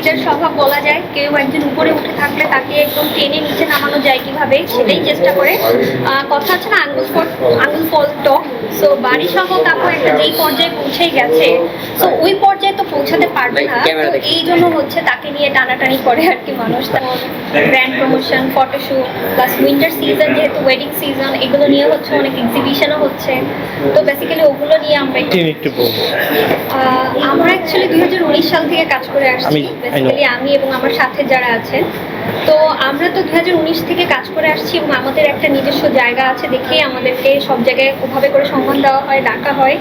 বাঙালিদের স্বভাব বলা যায়, কেউ একজন উপরে উঠে থাকলে তাকে একদম টেনে নিচে নামানো যায় কিভাবে সেটাই চেষ্টা করে। কথা আছে না, আঙ্গুল ফল টক। সো বাড়ি সহ আপু একটা যেই পর্যায়ে পৌঁছেই গেছে, সো ওই পর্যায়ে তো পৌঁছাতে পারবে না, তো এই জন্য হচ্ছে তাকে নিয়ে টানাটানি করে আর কি মানুষ। Brand promotion, photoshoot, plus winter season, যেহেতু ওয়েডিং সিজন, এগুলো নিয়ে হচ্ছে অনেক এক্সিবিশনও হচ্ছে। তো বেসিক্যালি ওগুলো নিয়ে আমরা একটু বলবো। আমরা অ্যাকচুয়ালি 2019 সাল থেকে কাজ করে আসছি, বেসিক্যালি আমি এবং আমার সাথে যারা আছেন। তো আমরা তো 2019 থেকে কাজ করে আসছি এবং আমাদের একটা নিজস্ব জায়গা আছে দেখেই আমাদেরকে সব জায়গায় ওভাবে করে সম্মান দেওয়া হয়, ডাকা হয়।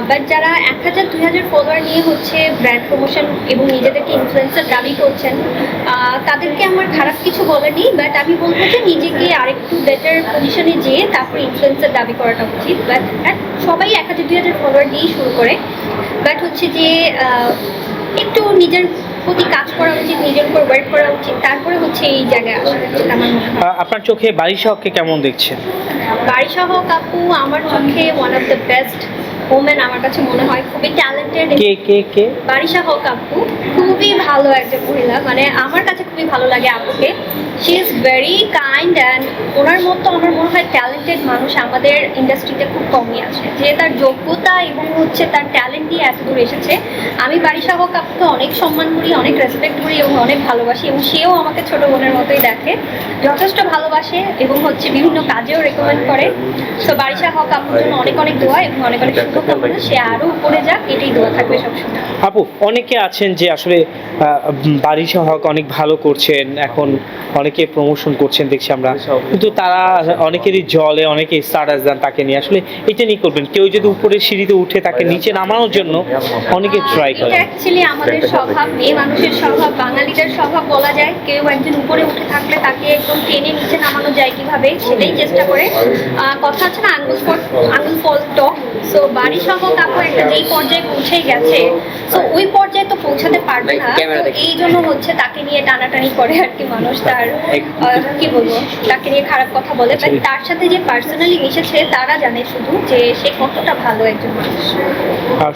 বাট যারা 1000-2000 ফলোয়ার নিয়ে হচ্ছে ব্র্যান্ড প্রমোশন এবং নিজেদেরকে ইনফ্লুয়েন্সার দাবি করছেন, তাদেরকে আমার খারাপ কিছু বলেনি, বাট আমি বলবো যে নিজেকে আরেকটু বেটার পজিশনে যেয়ে তারপর ইনফ্লুয়েন্সার দাবি করাটা উচিত। বাট সবাই 1000-2000 ফলোয়ার দিয়েই শুরু করে, বাট হচ্ছে যে একটু নিজের প্রতি কাজ করা উচিত, নিজের উপর ওয়ার্ক করা উচিত, তারপরে হচ্ছে এই জায়গায় আসা উচিত আমার মনে হয়। আপনার চোখে বারিশাহকে কেমন দেখছেন? বারিশাহ আপু আমার চোখে one of the best women আমার কাছে মনে হয়, খুবই ট্যালেন্টেড। কে বারিশাহ আপু খুবই ভালো একজন মহিলা, মানে আমার কাছে খুবই ভালো লাগে আপুকে। She is very kind and ওনার মতো আমার মনে হয় ট্যালেন্টেড মানুষ আমাদের ইন্ডাস্ট্রিতে খুব কমই আছে, যে তার যোগ্যতা এবং হচ্ছে তার ট্যালেন্ট দিয়ে এত দূর এসেছে। আমি বারিশাহ আপুকে অনেক সম্মান করি, অনেক রেসপেক্ট করি এবং অনেক ভালোবাসি, এবং সেও আমাকে ছোট বোনের মতোই দেখে, যথেষ্ট ভালোবাসে এবং হচ্ছে বিভিন্ন কাজেও রেকমেন্ড করে। তো বারিশাহ আপুর জন্য অনেক অনেক দোয়া এবং অনেক অনেক শুভকামনা, সে আরও উপরে যাক, এটাই দোয়া থাকবে সবসময়। আপু, অনেকে আছেন যে আসলে বারিশাহ অনেক ভালো করছেন, এখন অনেকে প্রমোশন করছেন দেখছি আমরা, কিন্তু তারা অনেকেরই জলে অনেকে স্ট্যাটাস দেন তাকে নিয়ে, আসলে এটা নিয়ে করবেন? কেউ যদি উপরের সিঁড়িতে উঠে তাকে নিচে নামানোর জন্য অনেকে ট্রাই করে। এটা অ্যাকচুয়ালি আমাদের স্বভাব, মেয়ে মানুষের স্বভাব, বাঙালিদের স্বভাব বলা যায়, কেউ একজন উপরে উঠে থাকলে তাকে একদম টেনে নিচে নামানো যায় কিভাবে সেটাই চেষ্টা করে। কথা আছে না, আঙ্গুল ফল টক। সো বারিশাহ আপু একটা যেই পর্যায়ে পৌঁছেই গেছে, সো ওই পর্যায়ে তো পৌঁছাতে পারবে না, তো এই জন্য হচ্ছে তাকে নিয়ে টানাটানি করে আর কি মানুষ। তার কি বলবো, তাকে নিয়ে খারাপ কথা বলে, বাট তার সাথে যে পার্সোনালি মিশেছে তারা জানে শুধু যে সে কতটা ভালো একজন মানুষ।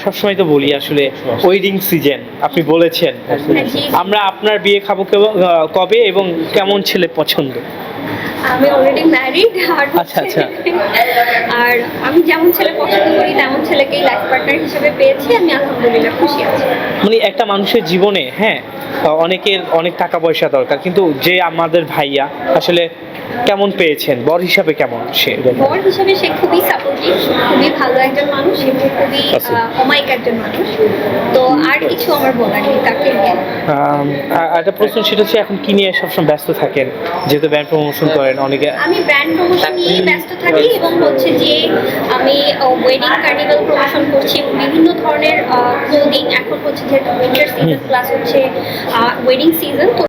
সবসময় তো বলি আসলে ওয়েডিং সিজন, আপনি বলেছেন আমরা আপনার বিয়ে খাবো কবে এবং কেমন ছেলে পছন্দ? আমি অলরেডি ম্যারিড, আর আমি যেমন ছেলে পছন্দ করি তেমন ছেলেকেই লাইফ পার্টনার হিসেবে পেয়েছি, আমি আলহামদুলিল্লাহ খুশি আছি। মানে একটা মানুষের জীবনে অনেকের অনেক টাকা পয়সা দরকার, কিন্তু যে আমাদের ভাইয়া আসলে কেমন পেয়েছেন? বর হিসাবে কেমন সে? বর হিসাবে সে খুবই সাপোর্টিভ, খুবই ভালো একজন মানুষ এবং খুবই অমায়িক একজন মানুষ। তো আর কিছু আমার বলার নেই তাকে নিয়ে। একটা প্রশ্ন, সেটা হচ্ছে এখন কি নিয়ে সবসময় ব্যস্ত থাকেন, যেহেতু ব্র্যান্ড প্রমোশন করেন অনেকে? আমি ব্র্যান্ড প্রমোশন নিয়েই ব্যস্ত থাকি এবং হচ্ছে যে আমি ওয়েডিং কার্নিভাল প্রমোশন করছি এবং বিভিন্ন ধরনের ক্লোদিং, এখন হচ্ছে যেহেতু উইন্টার সিজন প্লাস হচ্ছে ওয়েডিং সিজন, তো